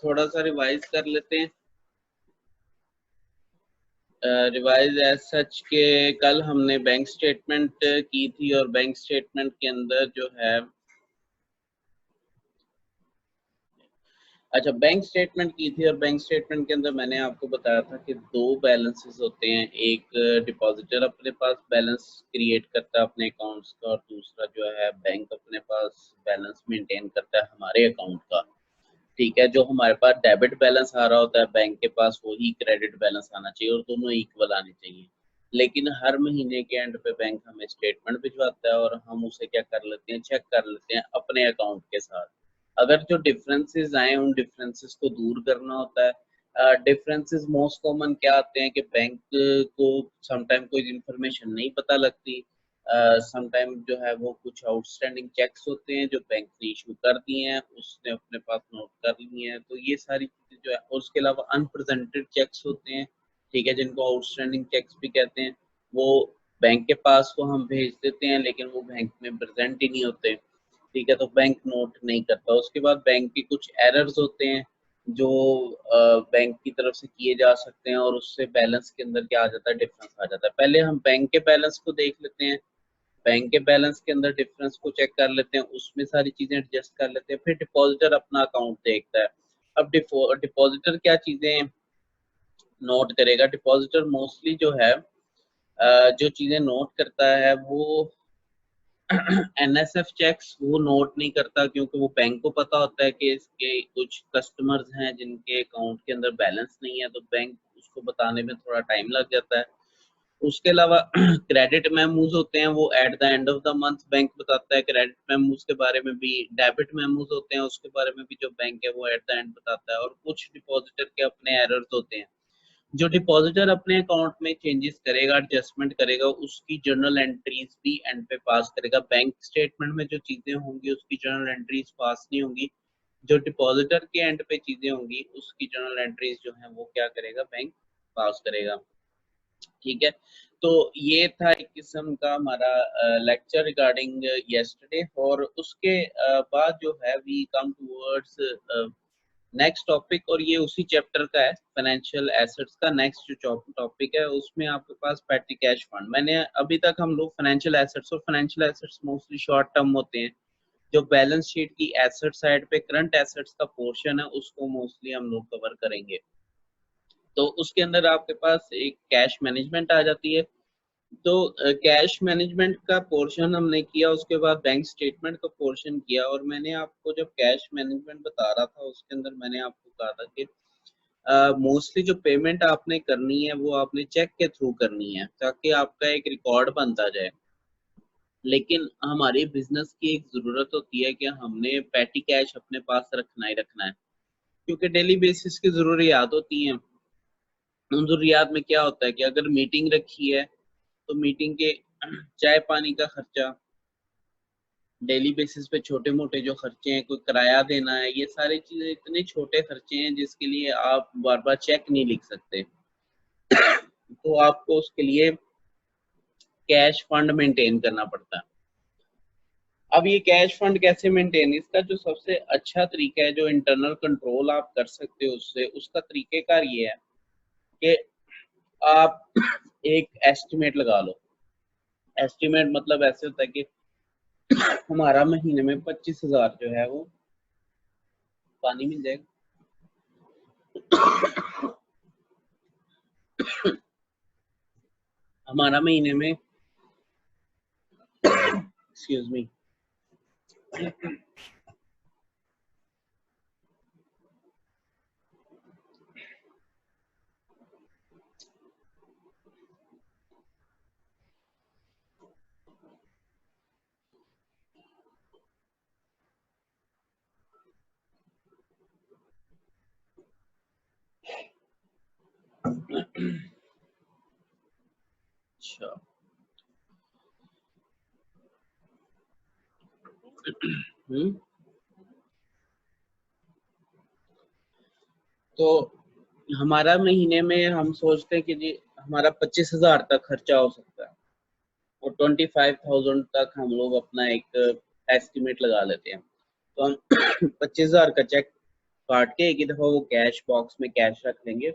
थोड़ा सा रिवाइज कर लेते हैं। रिवाइज एज सच के कल हमने बैंक स्टेटमेंट की थी और बैंक स्टेटमेंट के अंदर जो है, अच्छा बैंक स्टेटमेंट की थी और बैंक स्टेटमेंट के अंदर मैंने आपको बताया था कि दो बैलेंसेस होते हैं। एक डिपॉजिटर अपने पास बैलेंस क्रिएट करता है अपने अकाउंट्स का, और दूसरा जो है बैंक अपने पास बैलेंस मेंटेन करता है हमारे अकाउंट का। ठीक है, जो हमारे पास डेबिट बैलेंस आ रहा होता है बैंक के पास, वही क्रेडिट बैलेंस आना चाहिए और दोनों इक्वल आने चाहिए। लेकिन हर महीने के एंड पे बैंक हमें स्टेटमेंट भिजवाता है और हम उसे क्या कर लेते हैं, चेक कर लेते हैं अपने अकाउंट के साथ। अगर जो डिफरेंसेस आए उन डिफरेंसेस को दूर करना होता है। डिफरेंसेस मोस्ट कॉमन क्या आते हैं कि बैंक को समटाइम कोई इन्फॉर्मेशन नहीं पता लगती, समटाइम जो है वो कुछ आउटस्टैंडिंग चेक्स होते हैं जो बैंक ने इशू कर दिए हैं, उसने अपने पास नोट कर लिए हैं, तो ये सारी चीजें जो है। और उसके अलावा अनप्रेजेंटेड चेक्स होते हैं, ठीक है, जिनको आउटस्टैंडिंग चेक्स भी कहते हैं। वो बैंक के पास को हम भेज देते हैं लेकिन वो बैंक में प्रेजेंट ही नहीं होते, ठीक है, तो बैंक नोट नहीं करता। उसके बाद बैंक के कुछ एरर्स होते हैं जो बैंक की तरफ से किए जा सकते हैं और उससे बैलेंस के अंदर क्या आ जाता है, डिफरेंस आ जाता है। पहले हम बैंक के बैलेंस को देख लेते हैं, बैंक के बैलेंस के अंदर डिफरेंस को चेक कर लेते हैं, उसमें सारी चीजें एडजस्ट कर लेते हैं। फिर डिपॉजिटर अपना अकाउंट देखता है। अब डिपॉजिटर क्या चीजें नोट करेगा, डिपॉजिटर मोस्टली जो है जो चीजें नोट करता है वो एनएसएफ चेक्स वो नोट नहीं करता, क्योंकि वो बैंक को पता होता है कि इसके कुछ कस्टमर्स हैं जिनके अकाउंट के अंदर बैलेंस नहीं है, तो बैंक उसको बताने में थोड़ा टाइम लग जाता है। उसके अलावा क्रेडिट मेमोज होते हैं, वो at the end of the month bank बताता है। क्रेडिट मेमोज के बारे में भी, डेबिट मेमोज होते हैं उसके बारे में भी जो बैंक है वो एट द एंड बताता है। और कुछ डिपॉजिटर के अपने एरर्स होते हैं, जो डिपॉजिटर अपने अकाउंट में चेंजेस करेगा, एडजस्टमेंट करेगा, उसकी जर्नल एंट्रीज भी एंड पे पास करेगा। बैंक स्टेटमेंट में जो चीजें होंगी उसकी जर्नल एंट्रीज पास नहीं होंगी, जो डिपॉजिटर के एंड पे चीजें होंगी उसकी जर्नल एंट्रीज जो है वो क्या करेगा, बैंक पास करेगा। ठीक है, तो ये था एक किस्म का हमारा लेक्चर रिगार्डिंग यस्टरडे। और उसके बाद जो है we come towards next topic, और ये उसी चैप्टर का है, फाइनेंशियल एसेट्स का नेक्स्ट जो टॉपिक है उसमें आपके पास पेटी कैश फंड। मैंने अभी तक हम लोग फाइनेंशियल एसेट्स, और financial assets mostly short term होते हैं, जो बैलेंस शीट की एसेट साइड पे करंट एसेट्स का पोर्शन है उसको मोस्टली हम लोग कवर करेंगे। तो उसके अंदर आपके पास एक कैश मैनेजमेंट आ जाती है। तो कैश मैनेजमेंट का पोर्शन हमने किया, उसके बाद बैंक स्टेटमेंट का पोर्शन किया। और मैंने आपको जब कैश मैनेजमेंट बता रहा था उसके अंदर मैंने आपको कहा था कि मोस्टली जो पेमेंट आपने करनी है वो आपने चेक के थ्रू करनी है ताकि आपका एक रिकॉर्ड बनता जाए। लेकिन हमारी बिजनेस की एक जरूरत होती है कि हमने पैटी कैश अपने पास रखना ही रखना है, क्योंकि डेली बेसिस की जरूरियात होती हैं। उन जरूरियात में क्या होता है कि अगर मीटिंग रखी है तो मीटिंग के चाय पानी का खर्चा, डेली बेसिस पे छोटे मोटे जो खर्चे हैं, कोई किराया देना है, ये सारी चीजें इतने छोटे खर्चे हैं जिसके लिए आप बार बार चेक नहीं लिख सकते। तो आपको उसके लिए कैश फंड मेंटेन करना पड़ता है। अब ये कैश फंड कैसे मेंटेन, इसका जो सबसे अच्छा तरीका है, जो इंटरनल कंट्रोल आप कर सकते हो उससे, उसका तरीकेकार ये है कि आप एक एस्टिमेट लगा लो। एस्टिमेट मतलब ऐसे होता है कि हमारा महीने में 25,000 जो है वो पानी मिल जाएगा। हमारा महीने में, एक्सक्यूज मी, अच्छा, हम्म, तो हमारा महीने में हम सोचते हैं कि जी हमारा 25,000 तक खर्चा हो सकता है, और 25,000 तक हम लोग अपना एक एस्टिमेट लगा लेते हैं। तो हम 25,000 का चेक काट के एक ही दफा वो कैश बॉक्स में कैश रख लेंगे।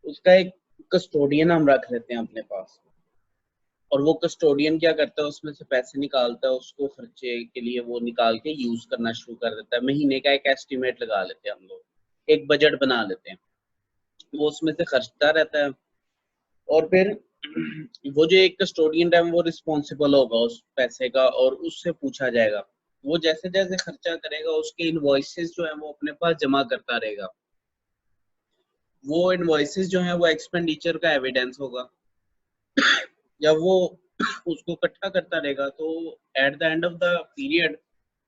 उसका एक कस्टोडियन हम रख लेते हैं अपने पास, और वो कस्टोडियन क्या करता है, उसमें से पैसे निकालता है, उसको खर्चे के लिए वो निकाल के यूज करना शुरू कर देता है। महीने का एक एस्टिमेट लगा लेते हैं हम लोग, एक बजट बना लेते हैं, वो उसमें से खर्चता रहता है। और फिर वो जो एक कस्टोडियन है वो रिस्पॉन्सिबल होगा उस पैसे का, और उससे पूछा जाएगा। वो जैसे जैसे खर्चा करेगा उसके इनवॉइसेस जो है वो अपने पास जमा करता रहेगा। वो इनवॉइसेस जो है वो एक्सपेंडिचर का एविडेंस होगा। जब वो उसको इकट्ठा करता रहेगा तो at the end of the period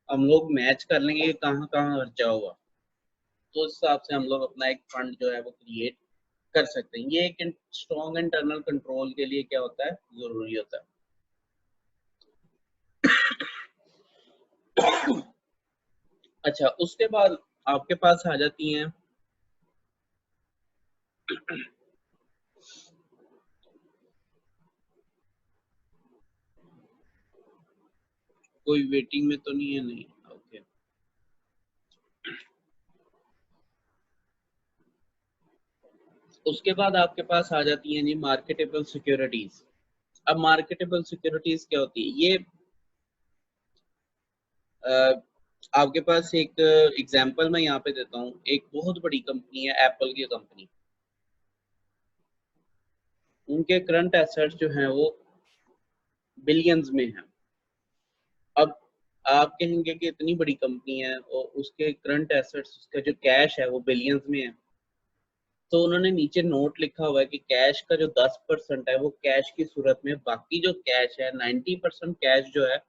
हम लोग मैच कर लेंगे कि कहाँ कहाँ खर्चा होगा। तो उस हिसाब से हम लोग अपना एक फंड जो है वो क्रिएट कर सकते हैं। ये एक स्ट्रॉन्ग इंटरनल कंट्रोल के लिए क्या होता है, जरूरी होता है। अच्छा, उसके बाद आपके पास आ जाती हैं कोई वेटिंग में तो नहीं है, नहीं, ओके। उसके बाद आपके पास आ जाती हैं जी मार्केटेबल सिक्योरिटीज। अब मार्केटेबल सिक्योरिटीज क्या होती है, ये आपके पास एक एग्जांपल मैं यहाँ पे देता हूँ। एक बहुत बड़ी कंपनी है, एप्पल की कंपनी। उनके करंट एसेट्स जो हैं वो बिलियंस में हैं। अब आप कहेंगे कि इतनी बड़ी कंपनी है और उसके करंट एसेट्स, उसका जो कैश है वो बिलियंस में है। तो उन्होंने नीचे नोट लिखा हुआ है कि कैश का जो 10% है वो कैश की सूरत में, बाकी जो कैश है 90% कैश जो है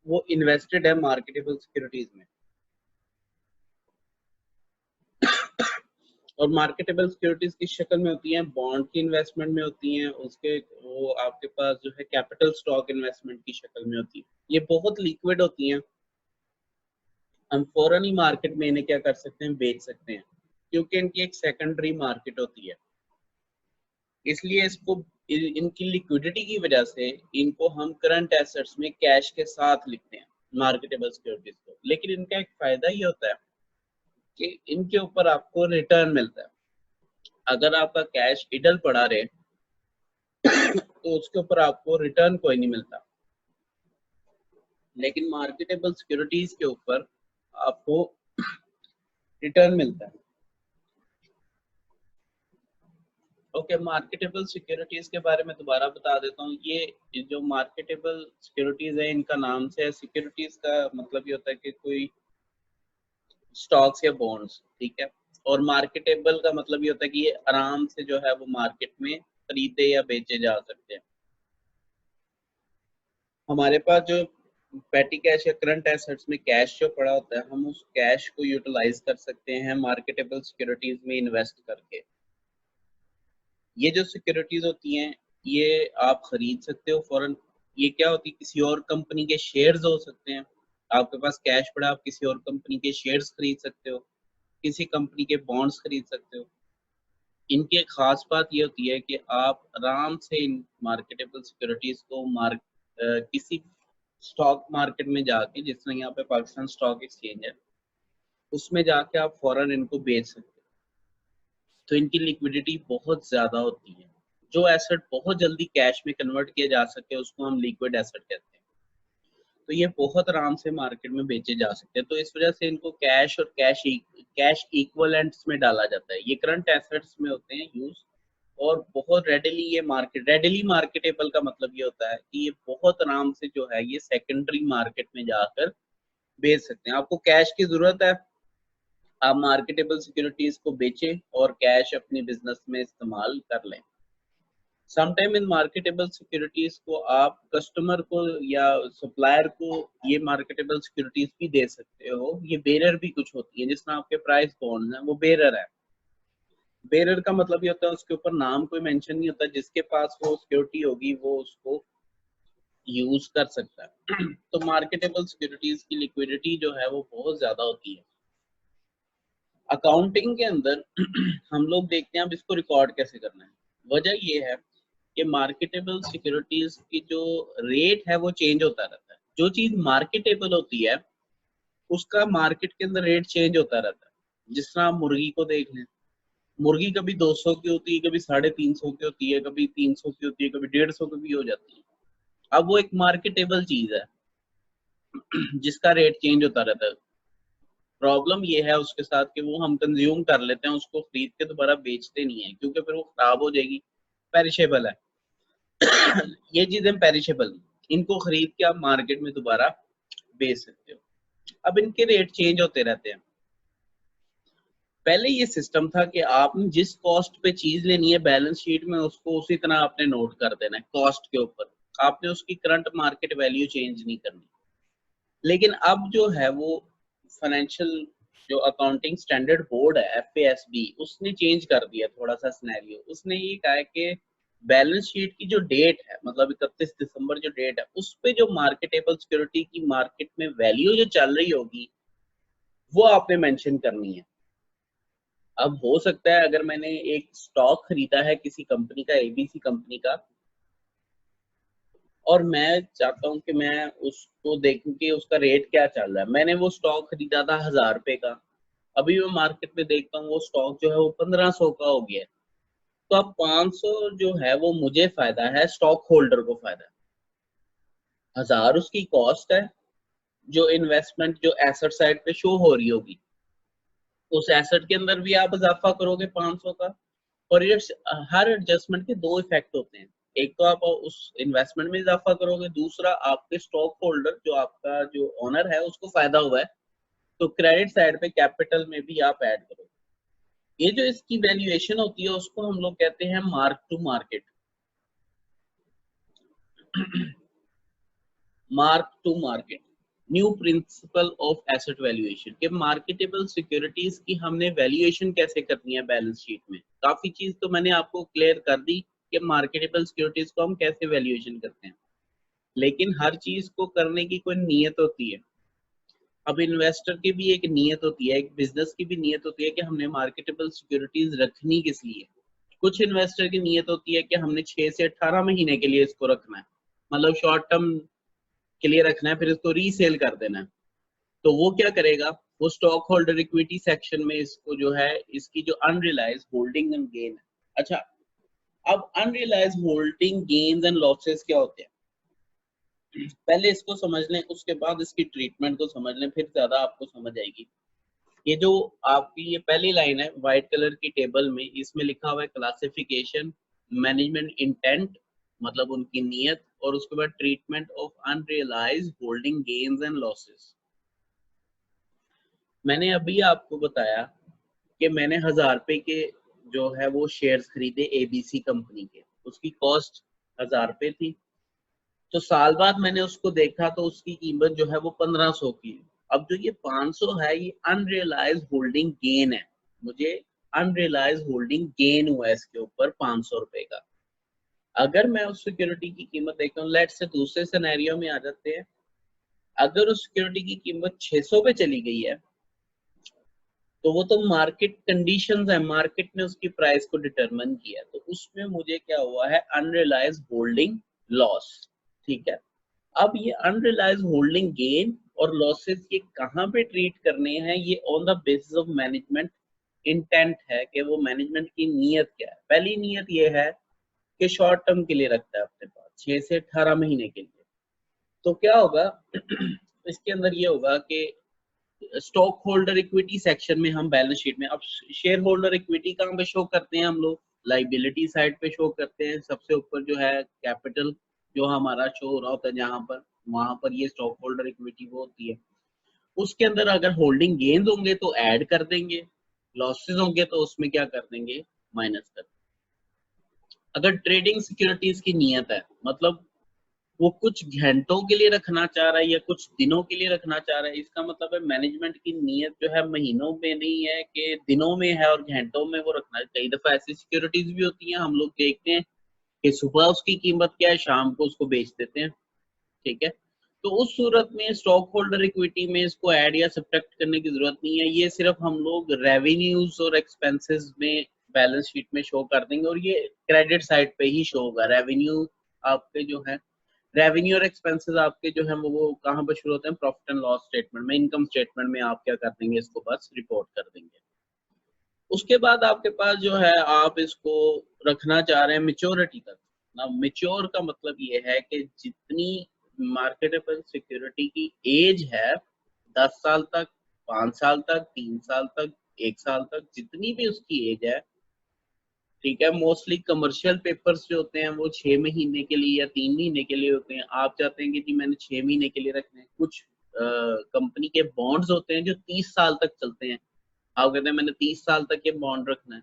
वो इन्वेस्टेड है मार्केटेबल सिक्योरिटीज में। और मार्केटेबल सिक्योरिटीज किस शक्ल में होती हैं, बॉन्ड की इन्वेस्टमेंट में होती हैं, उसके वो आपके पास जो है कैपिटल स्टॉक इन्वेस्टमेंट की शक्ल में होती है। ये बहुत लिक्विड होती हैं, हम फौरन ही मार्केट में इन्हें क्या कर सकते हैं, बेच सकते हैं, क्योंकि इनकी एक सेकेंडरी मार्केट होती है। इसलिए इसको इनकी लिक्विडिटी की वजह से इनको हम करंट एसेट्स में कैश के साथ लिखते हैं, मार्केटेबल सिक्योरिटीज को। लेकिन इनका एक फायदा ये होता है कि इनके ऊपर आपको रिटर्न मिलता है। अगर आपका कैश इडल पड़ा रहे तो उसके ऊपर आपको रिटर्न कोई नहीं मिलता, लेकिन मार्केटेबल सिक्योरिटीज के ऊपर आपको रिटर्न मिलता है। ओके, मार्केटेबल सिक्योरिटीज के बारे में दोबारा बता देता हूँ। ये जो मार्केटेबल सिक्योरिटीज है, इनका नाम से है, सिक्योरिटीज का मतलब ये होता है कि कोई स्टॉक्स या बॉन्ड्स, ठीक है। और मार्केटेबल का मतलब ये होता है कि ये आराम से जो है वो मार्केट में खरीदे या बेचे जा सकते हैं। हमारे पास जो पेटी कैश या करंट एसेट्स में कैश जो पड़ा होता है, हम उस कैश को यूटिलाइज कर सकते हैं मार्केटेबल सिक्योरिटीज में इन्वेस्ट करके। ये जो सिक्योरिटीज होती हैं ये आप खरीद सकते हो फौरन। ये क्या होती है, किसी और कंपनी के शेयर्स हो सकते हैं। आपके पास कैश पड़ा, आप किसी और कंपनी के शेयर्स खरीद सकते हो, किसी कंपनी के बॉन्ड्स खरीद सकते हो। इनकी एक खास बात ये होती है कि आप आराम से इन मार्केटेबल सिक्योरिटीज को किसी स्टॉक मार्केट में जाके, जिस तरह यहाँ पे पाकिस्तान स्टॉक एक्सचेंज है, उसमें जाके आप फौरन इनको बेच सकते हो। तो इनकी लिक्विडिटी बहुत ज्यादा होती है। जो एसेट बहुत जल्दी कैश में कन्वर्ट किया जा सके उसको हम लिक्विड एसेट कहते हैं। तो ये बहुत आराम से मार्केट में बेचे जा सकते हैं। तो इस वजह से इनको कैश और कैश इक्वलेंट्स में डाला जाता है। ये करंट एसेट्स में होते हैं यूज, और बहुत रेडिली मार्केटेबल का मतलब ये होता है कि ये बहुत आराम से जो है ये सेकेंडरी मार्केट में जाकर बेच सकते हैं। आपको कैश की जरूरत है, आप मार्केटेबल सिक्योरिटीज को बेचें और कैश अपनी बिजनेस में इस्तेमाल कर लें। समटाइम इन मार्केटेबल सिक्योरिटीज को आप कस्टमर को या सप्लायर को ये मार्केटेबल सिक्योरिटीज भी दे सकते हो। ये बेरर भी कुछ होती है, जिसमें आपके प्राइस बॉन्ड्स हैं वो बेरर है। बेरर का मतलब ये होता है उसके ऊपर नाम कोई मेंशन नहीं होता, जिसके पास वो सिक्योरिटी होगी वो उसको यूज कर सकता है। तो मार्केटेबल सिक्योरिटीज की लिक्विडिटी जो है वो बहुत ज्यादा होती है। अकाउंटिंग के अंदर हम लोग देखते हैं अब इसको रिकॉर्ड कैसे करना है। वजह ये है कि मार्केटेबल सिक्योरिटीज की जो रेट है वो चेंज होता रहता है। जो चीज मार्केटेबल होती है उसका मार्केट के अंदर रेट चेंज होता रहता है। जिस तरह आप मुर्गी को देख लें, मुर्गी कभी 200 की होती है, कभी 350 की होती है, कभी 300 की होती है, कभी 150 की भी हो जाती है। अब वो एक मार्केटेबल चीज है जिसका रेट चेंज होता रहता है। प्रॉब्लम ये है उसके साथ कि वो हम कंज्यूम कर लेते हैं, उसको खरीद के दोबारा बेचते नहीं है, क्योंकि फिर वो खराब हो जाएगी, पेरिशेबल है। ये चीजें पेरिशेबल, इनको खरीद के आप मार्केट में दोबारा बेच सकते हो। अब इनके रेट चेंज होते रहते हैं। पहले ये सिस्टम था कि आपने जिस कॉस्ट पे चीज लेनी है बैलेंस शीट में उसको उसी तरह आपने नोट कर देना है कॉस्ट के ऊपर, आपने उसकी करंट मार्केट वैल्यू चेंज नहीं करनी। लेकिन अब जो है वो फाइनेंशियल जो अकाउंटिंग स्टैंडर्ड बोर्ड है FASB, उसने चेंज कर दिया थोड़ा सा सिनेरियो। उसने ये कहा है कि बैलेंस शीट की जो डेट है, मतलब 31 दिसंबर जो डेट है, उस पे जो मार्केटेबल सिक्योरिटी की मार्केट में वैल्यू जो चल रही होगी वो आपने मेंशन करनी है। अब हो सकता है अगर मैंने एक स्टॉक खरीदा है किसी कंपनी का, ABC कंपनी का, और मैं चाहता हूँ कि मैं उसको देखूं कि उसका रेट क्या चल रहा है। मैंने वो स्टॉक खरीदा था 1000 रुपए का, अभी मैं मार्केट में देखता हूँ वो स्टॉक जो है वो 1500 का हो गया है। तो अब 500 जो है वो मुझे फायदा है, स्टॉक होल्डर को फायदा है। 1000 उसकी कॉस्ट है, जो इन्वेस्टमेंट जो एसेट साइड पे शो हो रही होगी, उस एसेट के अंदर भी आप इजाफा करोगे 500 का। और ये हर एडजस्टमेंट के दो इफेक्ट होते हैं, एक तो आप उस इन्वेस्टमेंट में इजाफा करोगे, दूसरा आपके स्टॉक होल्डर जो आपका जो ओनर है उसको फायदा हुआ है, तो क्रेडिट साइड पे कैपिटल में भी आप ऐड करोगे। ये जो इसकी वैल्यूएशन होती है उसको हम लोग कहते हैं mark to market. Mark to market new principle of asset valuation के मार्केटेबल सिक्योरिटीज की हमने वैल्यूएशन कैसे करनी है बैलेंस शीट में। काफी चीज तो मैंने आपको क्लियर कर दी कि मार्केटेबल सिक्योरिटीज को हम कैसे वैल्यूएशन करते हैं, लेकिन हर चीज को करने की कोई नियत होती है। अब इन्वेस्टर की भी एक नियत होती है, एक बिजनेस की भी नियत होती है कि हमने मार्केटेबल सिक्योरिटीज रखनी किस लिए। कुछ इन्वेस्टर की नियत होती है कि हमने 6 से 18 महीने के लिए इसको रखना है, मतलब शॉर्ट टर्म के लिए रखना है, फिर इसको रीसेल कर देना है। तो वो क्या करेगा, वो स्टॉक होल्डर इक्विटी सेक्शन में इसको जो है इसकी जो अनरियलाइज होल्डिंग एंड गेन है। अच्छा, अब unrealised holding gains and losses क्या होते हैं, पहले इसको समझ लें, उसके बाद इसकी ट्रीटमेंट को समझ लें, फिर ज्यादा आपको समझ आएगी। ये जो आपकी ये पहली लाइन है व्हाइट कलर की टेबल में, इसमें लिखा हुआ है क्लासिफिकेशन, मैनेजमेंट इंटेंट मतलब उनकी नियत, और उसके बाद treatment of unrealised holding gains and losses. मैंने अभी आपको बताया कि मैंने 1000 रुपए के जो है वो शेयर्स खरीदे ABC कंपनी के, उसकी कॉस्ट 1000 रुपए थी। तो साल बाद मैंने उसको देखा तो उसकी कीमत जो है वो 1500 की है। अब जो ये 500 है ये अनरियलाइज होल्डिंग गेन है, मुझे अनरियलाइज होल्डिंग गेन हुआ है इसके ऊपर 500 रुपए का। अगर मैं उस सिक्योरिटी की कीमत देखता हूँ, लेट्स से दूसरे सिनेरियो में आ जाते हैं, अगर उस सिक्योरिटी की कीमत 600 पे चली गई है, तो वो तो मार्केट कंडीशंस है, मार्केट ने उसकी प्राइस को डिटरमिन किया, तो उसमें मुझे क्या हुआ है, अनरियलाइज होल्डिंग लॉस। ठीक है, अब ये अनरियलाइज होल्डिंग गेन और लॉसेस ये कहाँ पे ट्रीट करने हैं, ये on the basis of management intent है कि वो मैनेजमेंट की नीयत क्या है। पहली नीयत ये है कि शॉर्ट टर्म के लिए रखता है अपने पास 6 से 18 महीने के लिए। तो क्या होगा इसके अंदर ये होगा कि स्टॉक होल्डर इक्विटी सेक्शन में हम बैलेंस शीट में, अब शेयर होल्डर इक्विटी कहाँ पे शो करते हैं हम लोग, लाइबिलिटी साइड पे शो करते हैं। सबसे ऊपर जो है कैपिटल जो हमारा शो हो रहा होता है जहां पर, वहां पर ये स्टॉक होल्डर इक्विटी वो होती है। उसके अंदर अगर होल्डिंग गेन्स होंगे तो ऐड कर देंगे, लॉसेस होंगे तो उसमें क्या कर देंगे, माइनस कर देंगे। अगर ट्रेडिंग सिक्योरिटीज की नियत है, मतलब वो कुछ घंटों के लिए रखना चाह रहा है या कुछ दिनों के लिए रखना चाह रहा है, इसका मतलब है मैनेजमेंट की नीयत जो है महीनों में नहीं है कि दिनों में है और घंटों में वो रखना है। कई दफा ऐसी सिक्योरिटीज भी होती हैं, हम लोग देखते हैं कि सुबह उसकी कीमत क्या है, शाम को उसको बेच देते हैं। ठीक है, तो उस सूरत में स्टॉक होल्डर इक्विटी में इसको ऐड या सब्ट्रैक्ट करने की जरूरत नहीं है, ये सिर्फ हम लोग रेवेन्यूज और एक्सपेंसेस में बैलेंस शीट में शो कर देंगे, और ये क्रेडिट साइड पे ही शो होगा। रेवेन्यू आपके जो है, रेवेन्यू और एक्सपेंसेस आपके जो है वो कहाँ पर शुरू होते हैं, प्रॉफिट एंड लॉस स्टेटमेंट में, इनकम स्टेटमेंट में आप क्या कर देंगे, इसको बस रिपोर्ट कर देंगे। उसके बाद आपके पास जो है आप इसको रखना चाह रहे हैं मेच्योरिटी तक ना। मेच्योर का मतलब ये है कि जितनी मार्केटेबल सिक्योरिटी की एज है 10 साल तक, 5 साल तक, 3 साल तक, 1 साल तक, जितनी भी उसकी एज है, ठीक है। मोस्टली कमर्शियल पेपर्स जो होते हैं वो 6 महीने के लिए या 3 महीने के लिए होते हैं। आप चाहते हैं कि जी मैंने 6 महीने के लिए रखने हैं। कुछ कंपनी के बॉन्ड्स होते हैं जो 30 साल तक चलते हैं। आप कहते हैं मैंने 30 साल तक ये बॉन्ड रखना है,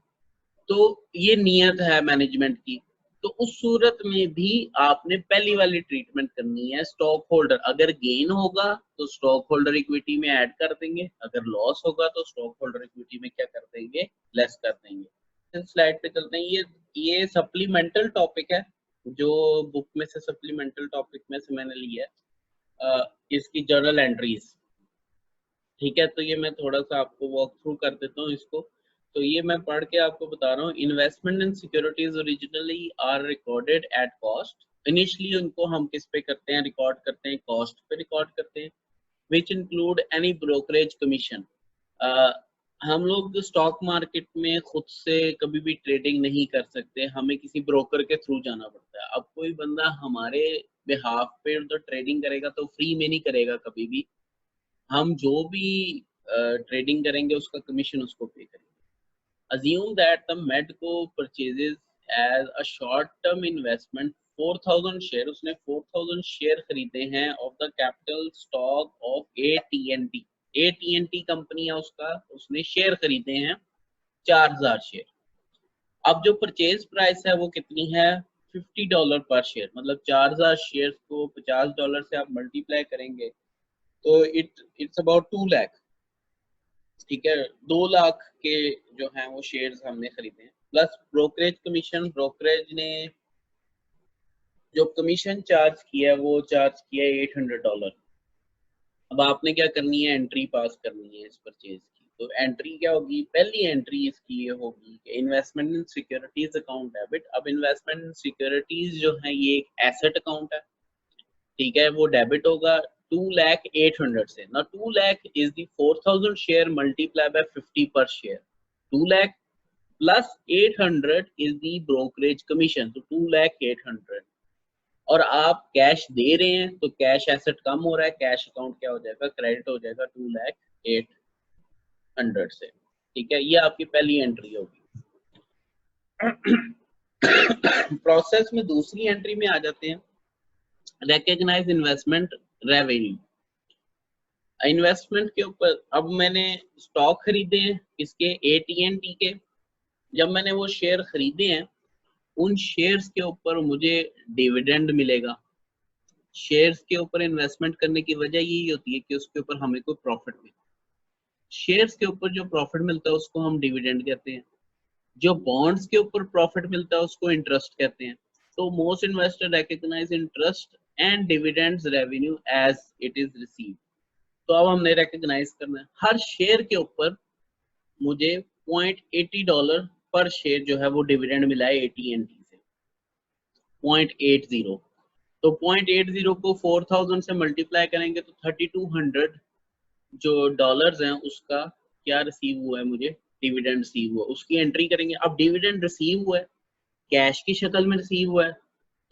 तो ये नियत है मैनेजमेंट की। तो उस सूरत में भी आपने पहली वाली ट्रीटमेंट करनी है। स्टॉक होल्डर अगर गेन होगा तो स्टॉक होल्डर इक्विटी में ऐड कर देंगे, अगर लॉस होगा तो स्टॉक होल्डर इक्विटी में क्या कर देंगे, लेस कर देंगे। स्लाइड पे चलते हैं। ये सप्लीमेंटल टॉपिक है जो बुक में से, सप्लीमेंटल टॉपिक में से मैंने लिया है इसकी जर्नल एंट्रीज, ठीक है। तो ये मैं थोड़ा सा आपको वॉक थ्रू कर देता हूँ इसको। तो ये मैं पढ़ के आपको बता रहा हूँ। Investment in securities originally are recorded at cost. Initially उनको हम किस पे करते हैं, रिकॉर्ड करते हैं, कॉस्ट पे रिकॉर्ड करते हैं। Which include any brokerage commission. हम लोग स्टॉक मार्केट में खुद से कभी भी ट्रेडिंग नहीं कर सकते, हमें किसी ब्रोकर के थ्रू जाना पड़ता है। अब कोई बंदा हमारे बिहाफ पे तो ट्रेडिंग करेगा तो फ्री में नहीं करेगा कभी भी। हम जो भी ट्रेडिंग करेंगे उसका कमीशन उसको पे करेंगे। Assume that the Medco purchases as a short term investment 4000 share, उसने 4000 शेयर खरीदे हैं of the capital stock of AT&T। AT&T company है उसका, उसने शेयर खरीदे हैं 4000 शेयर। अब जो परचेज प्राइस है वो कितनी है, $50 पर शेयर। मतलब 4000 शेयर को $50 से आप मल्टीप्लाई करेंगे तो इट्स अबाउट 2 लाख, ठीक है। 2 लाख के जो हैं वो शेयर्स हमने खरीदे हैं। प्लस ब्रोकरेज कमीशन, ब्रोकरेज ने जो कमीशन चार्ज किया है वो चार्ज किया है $800। अब आपने क्या करनी है, एंट्री पास करनी है इस परचेज की। तो एंट्री क्या होगी, पहली एंट्री इसकी ये होगी कि investment in securities account debit. अब इन्वेस्टमेंट इन सिक्योरिटीज जो है ये एक एसेट अकाउंट है, ठीक है। वो डेबिट होगा 2,08,000 से ना। 2 lakh is the 4000 share multiply by 50 पर share. 2 lakh plus 800 is the brokerage commission, तो 2,08,000। और आप कैश दे रहे हैं तो कैश एसेट कम हो रहा है, कैश अकाउंट क्या हो जाएगा, क्रेडिट हो जाएगा 2,08,000 से, ठीक है। ये आपकी पहली एंट्री होगी। प्रोसेस में दूसरी एंट्री में आ जाते हैं, रिकॉग्नाइज इन्वेस्टमेंट रेवेन्यू। इन्वेस्टमेंट के ऊपर अब मैंने स्टॉक खरीदे हैं इसके AT&T के। जब मैंने वो शेयर खरीदे हैं उन शेयर्स के ऊपर मुझे डिविडेंड मिलेगा। शेयर्स के ऊपर इन्वेस्टमेंट करने की वजह यही होती है कि उसके ऊपर हमें कोई प्रॉफिट मिले। शेयर्स के ऊपर जो प्रॉफिट मिलता है उसको हम डिविडेंड कहते हैं। जो बॉन्ड्स के ऊपर प्रॉफिट मिलता है उसको इंटरेस्ट कहते हैं। तो most investor recognise interest and dividends revenue as it is received. तो अब हमने रिकॉग्नाइज करना है हर शेयर के ऊपर मुझे $0.80 पर शेयर जो है वो डिविडेंड मिला है AT&T से, 0.80। तो 0.80 को 4000 से मल्टीप्लाई करेंगे तो 3200 जो डॉलर्स हैं उसका क्या रिसीव हुआ है, मुझे डिविडेंड रिसीव हुआ, उसकी एंट्री करेंगे। अब डिविडेंड रिसीव हुआ है, कैश की शक्ल में रिसीव हुआ है,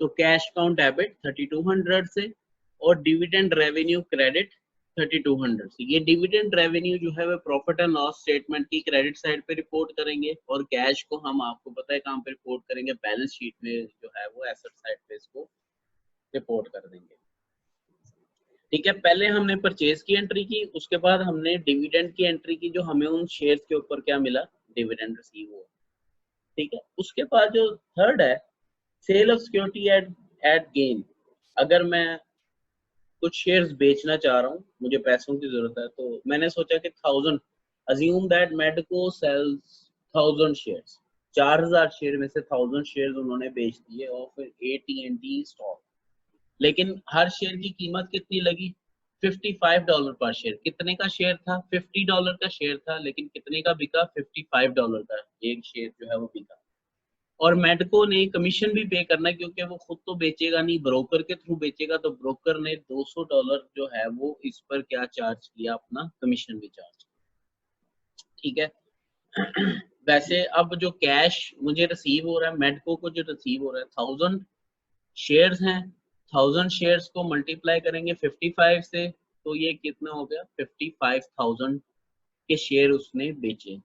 तो कैश काउंट डेबिट 3200 से और डिविडेंड रेवेन्यू क्रेडिट 3200 से। ये डिविडेंड रेवेन्यू जो है वो प्रॉफिट एंड लॉस स्टेटमेंट की क्रेडिट साइड पे रिपोर्ट करेंगे और कैश को हम आपको पता है कहाँ पे रिपोर्ट करेंगे, बैलेंस शीट में जो है वो एसेट साइड पे इसको रिपोर्ट कर देंगे, ठीक है। पहले हमने परचेज की एंट्री की, उसके बाद हमने डिविडेंड की एंट्री की, जो हमें उन शेयर्स के ऊपर क्या मिला, डिविडेंड रिसीव हुआ, ठीक है। उसके बाद जो थर्ड है sale of security at at gain. अगर मैं कुछ शेयर्स बेचना चाह रहा हूँ, मुझे पैसों की जरूरत है, तो मैंने सोचा कि 1000, assume that Medco sells 1000 shares, 4000 share में से 1000 शेयर्स उन्होंने बेच दिए और फिर AT&T स्टॉक। लेकिन हर शेयर की कीमत कितनी लगी, $55 पर शेयर। कितने का शेयर था, $50 का शेयर था, लेकिन कितने का बिका, $55 का एक शेयर जो है वो बिका। और मेडको ने कमीशन भी पे करना है क्योंकि वो खुद तो बेचेगा नहीं, ब्रोकर के थ्रू बेचेगा, तो ब्रोकर ने $200 जो है वो इस पर क्या चार्ज किया, अपना कमीशन भी चार्ज किया, ठीक है। वैसे अब जो कैश मुझे रिसीव हो रहा है, मेडको को जो रिसीव हो रहा है 1000 शेयर्स हैं, 1000 शेयर्स को मल्टीप्लाई करेंगे 55 से, तो ये कितना हो गया 55,000 के शेयर उसने बेचे,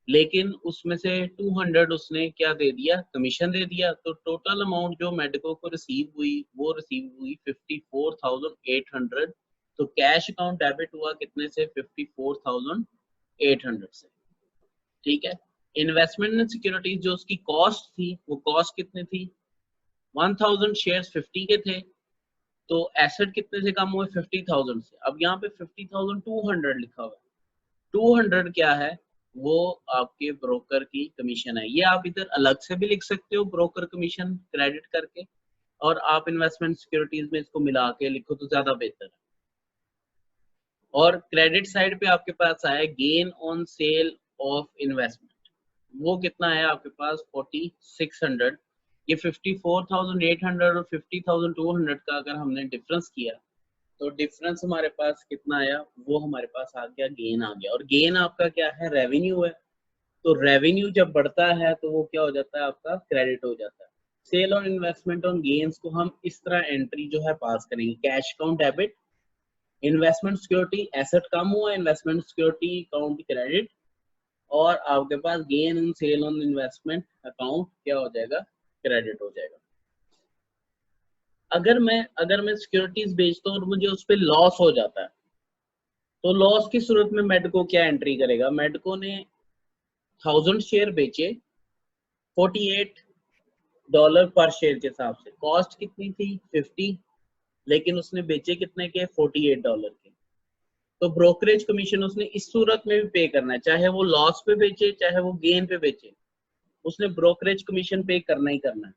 लेकिन उसमें से 200 उसने क्या दे दिया, कमीशन दे दिया। तो टोटल अमाउंट जो मेडको को रिसीव हुई वो रिसीव हुई 54,800। तो कैश अकाउंट डेबिट हुआ कितने से, 54,800 से। ठीक है, इन्वेस्टमेंट इन सिक्योरिटीज जो उसकी कॉस्ट थी, वो कॉस्ट कितनी थी, 1000 शेयर्स 50 के थे, तो एसेट कितने से कम हुए, 50,000 से। अब यहाँ पे 50,200 लिखा हुआ है, 200 क्या है, वो आपके ब्रोकर की कमीशन है। ये आप इधर अलग से भी लिख सकते हो, ब्रोकर कमीशन क्रेडिट करके, और आप इन्वेस्टमेंट सिक्योरिटीज में इसको मिला के लिखो तो ज्यादा बेहतर है। और क्रेडिट साइड पे आपके पास आया gain on sale of investment, वो कितना है आपके पास 4600। ये 54,800 और 50,200 का अगर हमने डिफरेंस किया, तो डिफरेंस हमारे पास कितना आया, वो हमारे पास आ गया गेन आ गया। और गेन आपका क्या है, रेवेन्यू है। तो रेवेन्यू जब बढ़ता है तो वो क्या हो जाता है, आपका क्रेडिट हो जाता है। सेल और इन्वेस्टमेंट ऑन गेन्स को हम इस तरह एंट्री जो है पास करेंगे, cash account debit, investment security asset कम हुआ, इन्वेस्टमेंट सिक्योरिटी अकाउंट क्रेडिट, और आपके पास gain in sale on investment account क्या हो जाएगा, क्रेडिट हो जाएगा। अगर मैं सिक्योरिटीज बेचता हूँ और मुझे उस पर लॉस हो जाता है, तो लॉस की सूरत में मेडको क्या एंट्री करेगा, मेडको ने 1000 शेयर बेचे $48 पर शेयर के हिसाब से, कॉस्ट कितनी थी 50, लेकिन उसने बेचे कितने के, $48 के। तो ब्रोकरेज कमीशन उसने इस सूरत में भी पे करना है, चाहे वो लॉस पे बेचे चाहे वो गेन पे बेचे, उसने ब्रोकरेज कमीशन पे करना ही करना है।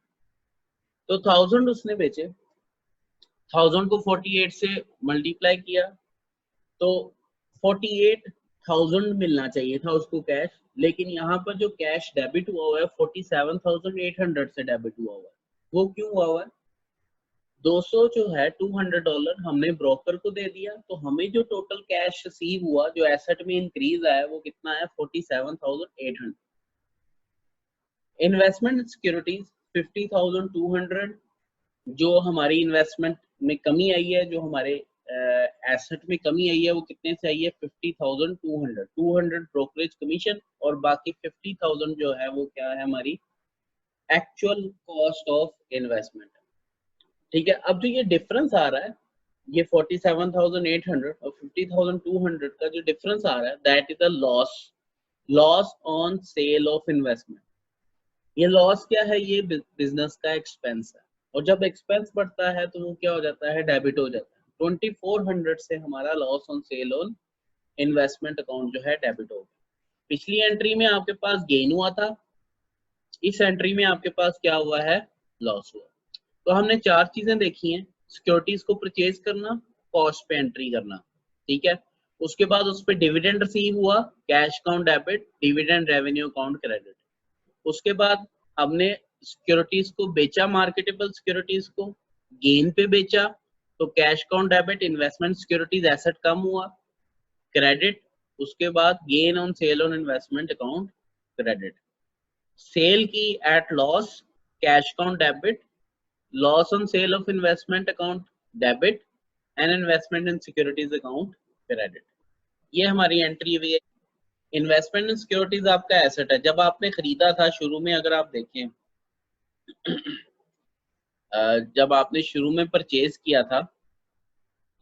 तो 1000 उसने बेचे, 1000 को 48 से मल्टीप्लाई किया, तो 48,000 मिलना चाहिए था उसको कैश, लेकिन यहाँ पर जो कैश डेबिट हुआ है 47,800 से डेबिट हुआ है। वो क्यों हुआ है, 200 जो है $200 हमने ब्रोकर को दे दिया, तो हमें जो टोटल कैश रिसीव हुआ, जो एसेट में इंक्रीज आया, वो कितना है 47,800। इन्वेस्टमेंट सिक्योरिटीज 50,200, जो हमारी इन्वेस्टमेंट में कमी आई है, जो हमारे एसेट में कमी आई है, वो कितने से आई है 50,200, 200 ब्रोकरेज कमीशन, और बाकी 50,000 जो है वो क्या है, हमारी एक्चुअल कॉस्ट ऑफ इन्वेस्टमेंट। ठीक है, अब जो ये डिफरेंस आ रहा है, ये 47,800 और 50,200 का जो डिफरेंस आ रहा है, that is a loss, loss on sale of investment. ये लॉस क्या है, ये बिजनेस का एक्सपेंस है, और जब एक्सपेंस बढ़ता है तो वो क्या हो जाता है, डेबिट हो जाता है। 2400 से हमारा loss on sale on investment account जो है डेबिट हो गया। पिछली एंट्री में आपके पास गेन हुआ था, इस एंट्री में आपके पास क्या हुआ है, लॉस हुआ। तो हमने चार चीजें देखी हैं, सिक्योरिटीज को परचेज करना, कॉस्ट पे एंट्री करना, ठीक है। उसके बाद उस पर डिविडेंड रिसीव हुआ, cash account debit, dividend revenue account credit. उसके बाद हमने सिक्योरिटीज को बेचा, मार्केटेबल सिक्योरिटीज को गेन पे बेचा, तो cash account debit, investment securities asset कम हुआ, क्रेडिट। उसके बाद gain on sale on investment account credit. Sale की at loss, cash account debit, loss on sale of investment account debit, and investment in securities account credit. ये हमारी entry हुई है। Investment in securities आपका asset है, जब आपने खरीदा था शुरू में, अगर आप देखें जब आपने शुरू में परचेज किया था,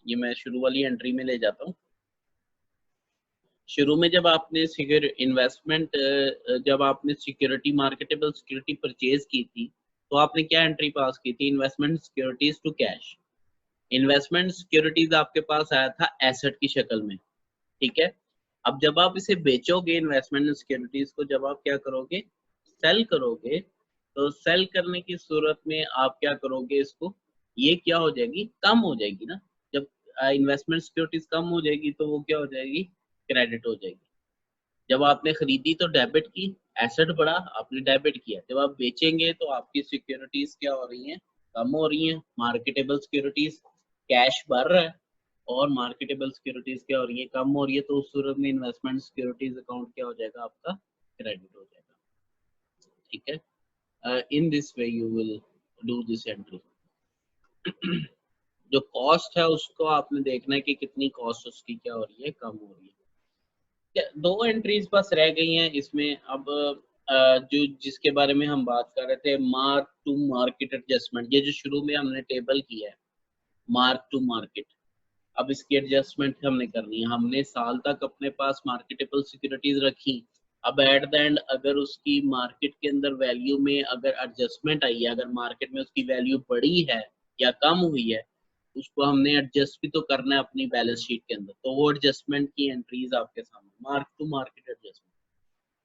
ये मैं शुरू वाली एंट्री में ले जाता हूँ। शुरू में जब आपने इन्वेस्टमेंट, जब आपने सिक्योरिटी, मार्केटेबल सिक्योरिटी परचेज की थी, तो आपने क्या एंट्री पास की थी, investment securities to cash. Investment securities आपके पास आया था एसेट की शक्ल में, ठीक है। अब जब आप इसे बेचोगे, इन्वेस्टमेंट सिक्योरिटीज को जब आप क्या करोगे, सेल करोगे, तो सेल करने की सूरत में आप क्या करोगे, इसको ये क्या हो जाएगी, कम हो जाएगी ना। जब इन्वेस्टमेंट सिक्योरिटीज कम हो जाएगी तो वो क्या हो जाएगी, क्रेडिट हो जाएगी। जब आपने खरीदी तो डेबिट की, एसेट बढ़ा, आपने डेबिट किया। जब आप बेचेंगे तो आपकी सिक्योरिटीज क्या हो रही हैं, कम हो रही हैं। मार्केटेबल सिक्योरिटीज कैश बढ़ रहा है, और मार्केटेबल सिक्योरिटीज क्या हो रही है, कम हो रही है। तो उस सूरत में इन्वेस्टमेंट सिक्योरिटीज अकाउंट क्या हो जाएगा आपका, क्रेडिट हो जाएगा, ठीक है। In this way you will do this entry. जो कॉस्ट है उसको आपने देखना है कि कितनी कॉस्ट उसकी क्या हो रही है, कम हो रही है। दो एंट्रीज बस रह गई हैं इसमें अब। जो जिसके बारे में हम बात कर रहे थे, मार्क टू मार्केट एडजस्टमेंट, ये जो शुरू में हमने टेबल किया है मार्क टू मार्केट, अब इसकी एडजस्टमेंट हमने करनी है। हमने साल तक अपने पास मार्केटेबल सिक्योरिटीज रखी, अब एट द एंड अगर उसकी मार्केट के अंदर वैल्यू में अगर एडजस्टमेंट आई है, अगर मार्केट में उसकी वैल्यू बढ़ी है या कम हुई है, उसको हमने एडजस्ट भी तो करना है अपनी बैलेंस शीट के अंदर। तो वो एडजस्टमेंट की एंट्रीज आपके सामने, मार्क टू मार्केट एडजस्टमेंट।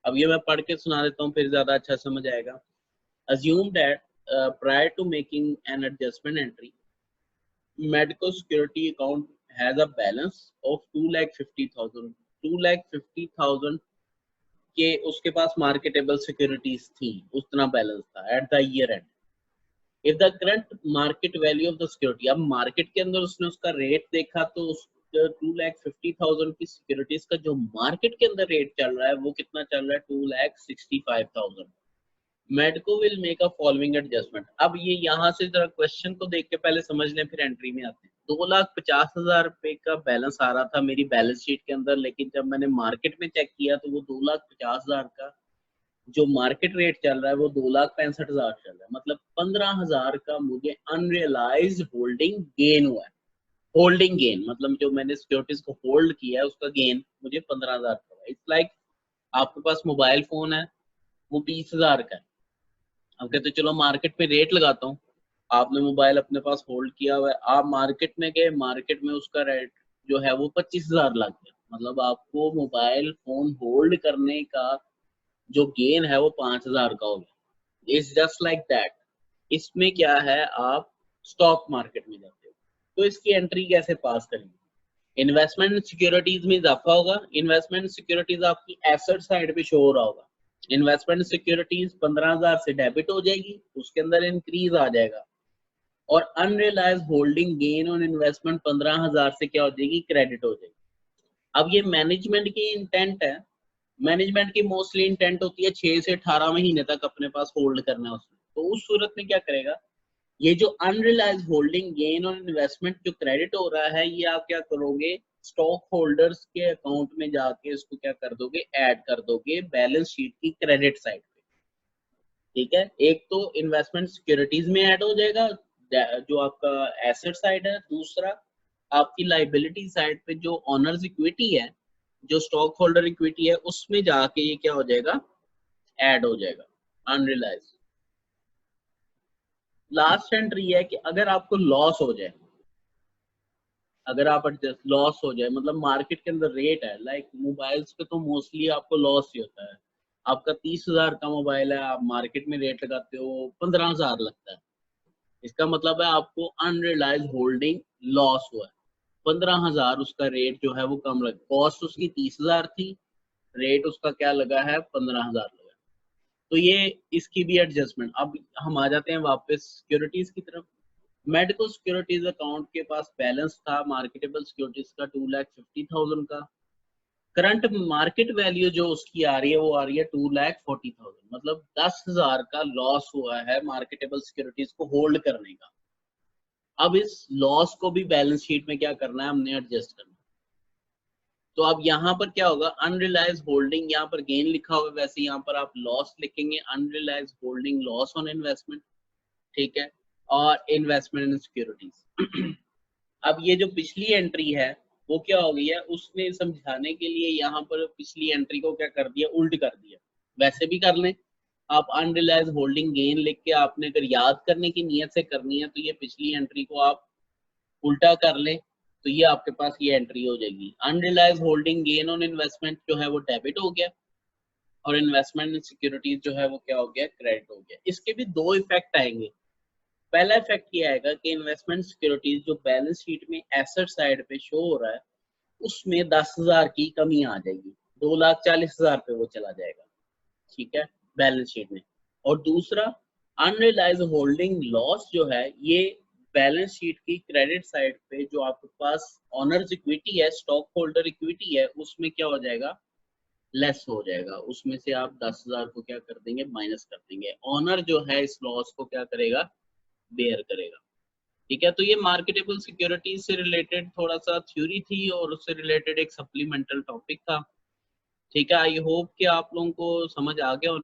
अब ये मैं पढ़ के सुना देता हूँ, फिर ज्यादा अच्छा समझ आएगा। assume that prior to making an adjustment entry, Medco security account has a balance of 2,50,000, 2,50,000 के उसके पास मार्केटेबल सिक्योरिटीज थी, उतना बैलेंस था at the year and. If the current market value of the security, अब मार्केट के अंदर उसने उसका रेट देखा तो उस 2,50,000 की सिक्योरिटीज का जो मार्केट के अंदर रेट चल रहा है वो कितना चल रहा है, 2,65,000। Medco will make a following adjustment. अब ये यहाँ से जरा क्वेश्चन को देख के पहले समझ लें, फिर एंट्री में आते हैं। 2,50,000 रुपए का बैलेंस आ रहा था मेरी बैलेंस शीट के अंदर, लेकिन जब मैंने मार्केट में चेक किया तो वो 2,50,000 का जो मार्केट रेट चल रहा है वो 2,65,000 चल रहा है। मतलब 15,000 का मुझे अनरियलाइज्ड होल्डिंग गेन हुआ है। होल्डिंग गेन मतलब जो मैंने सिक्योरिटीज को होल्ड किया है उसका गेन मुझे 15,000 का हुआ। इट्स लाइक आपके पास मोबाइल फोन है, वो 20,000 का है। अब कहते चलो मार्केट में रेट लगाता हूँ, आपने मोबाइल अपने पास होल्ड किया हुआ है, आप मार्केट में गए, मार्केट में उसका रेट जो है वो 25,000 लग गया। मतलब आपको मोबाइल फोन होल्ड करने का जो गेन है वो 5,000 का हो गया। It's just like that. इसमें क्या है, आप स्टॉक मार्केट में जाते हो तो इसकी एंट्री कैसे पास करेंगे। इन्वेस्टमेंट सिक्योरिटीज में इजाफा होगा, इन्वेस्टमेंट सिक्योरिटीज आपकी एसेट साइड पे शो हो रहा होगा। इन्वेस्टमेंट सिक्योरिटीज 15,000 से डेबिट हो जाएगी, उसके अंदर इंक्रीज आ जाएगा। और unrealised holding gain on investment 15,000 से क्या हो जाएगी, क्रेडिट हो जाएगी। अब ये मैनेजमेंट की इंटेंट है, मैनेजमेंट की मोस्टली इंटेंट होती है 6 से 18 महीने तक अपने पास होल्ड करना है उसमें। तो उस सूरत में क्या करेगा, ये जो unrealised holding gain on investment जो क्रेडिट हो रहा है, ये आप क्या करोगे, स्टॉक होल्डर्स के अकाउंट में जाके इसको क्या कर दोगे, ऐड कर दोगे बैलेंस शीट की क्रेडिट साइड पे। ठीक है, एक तो इन्वेस्टमेंट सिक्योरिटीज में ऐड हो जाएगा जो आपका एसेट साइड है, दूसरा आपकी लाइबिलिटी साइड पे जो ऑनर्स इक्विटी है, जो स्टॉक होल्डर इक्विटी है, उसमें जाके ये क्या हो जाएगा, ऐड हो जाएगा अनरियलाइज। लास्ट एंट्री है कि अगर आपको लॉस हो जाए, अगर आप लॉस हो जाए, मतलब मार्केट के अंदर रेट है, लाइक मोबाइल्स पे तो मोस्टली आपको लॉस ही होता है। आपका 30,000 का मोबाइल है, आप मार्केट में रेट लगाते हो 15,000 लगता है, इसका मतलब है आपको अनरियलाइज होल्डिंग लॉस हुआ है। 15,000 उसका रेट जो है वो कम लगा, कॉस्ट उसकी 30,000 थी, रेट उसका क्या लगा है, 15,000 लगा। तो ये इसकी भी एडजस्टमेंट। अब हम आ जाते हैं वापस सिक्योरिटीज की तरफ। मेडिकल सिक्योरिटीज अकाउंट के पास बैलेंस था मार्केटेबल सिक्योरिटीज का 2,50,000 का। करंट मार्केट वैल्यू जो उसकी आ रही है वो आ रही है 2,40,000। मतलब 10,000 का लॉस हुआ है मार्केटेबल सिक्योरिटीज को होल्ड करने का। अब इस लॉस को भी बैलेंस शीट में क्या करना है, हमने एडजस्ट करना है। तो अब यहाँ पर क्या होगा, अनरियलाइज होल्डिंग, यहाँ पर गेन लिखा हुआ है, वैसे यहाँ पर आप लॉस लिखेंगे, unrealised holding loss on investment. ठीक है, और इन्वेस्टमेंट इन सिक्योरिटीज। अब ये जो पिछली एंट्री है वो क्या हो गई है, उसने समझाने के लिए यहाँ पर पिछली एंट्री को क्या कर दिया, उल्ट कर दिया। वैसे भी कर लें आप, अनरियलाइज होल्डिंग गेन लिख के आपने अगर याद करने की नीयत से करनी है तो ये पिछली एंट्री को आप उल्टा कर लें, तो ये आपके पास ये एंट्री हो जाएगी। Unrealised holding gain on investment जो है वो डेबिट हो गया, और इन्वेस्टमेंट इन सिक्योरिटीज जो है वो क्या हो गया, क्रेडिट हो गया। इसके भी दो इफेक्ट आएंगे। पहला इफेक्ट ये आएगा कि इन्वेस्टमेंट सिक्योरिटीज जो बैलेंस शीट में एसेट साइड पे शो हो रहा है उसमें 10,000 की कमी आ जाएगी, 2,40,000 पे वो चला जाएगा। ठीक है, बैलेंस शीट में। और दूसरा, अनरियलाइज होल्डिंग लॉस जो है ये बैलेंस शीट की क्रेडिट साइड पे जो आपके पास ऑनर्स इक्विटी है, स्टॉक होल्डर इक्विटी है, उसमें क्या हो जाएगा, लेस हो जाएगा, उसमें से आप 10,000 को क्या कर देंगे, माइनस कर देंगे। ऑनर जो है इस लॉस को क्या करेगा, बेयर करेगा। ठीक है, तो ये मार्केटेबल सिक्योरिटीज से रिलेटेड थोड़ा सा थ्योरी थी और उससे रिलेटेड एक सप्लीमेंटल टॉपिक था। ठीक है, आई होप कि आप लोगों को समझ आ गया।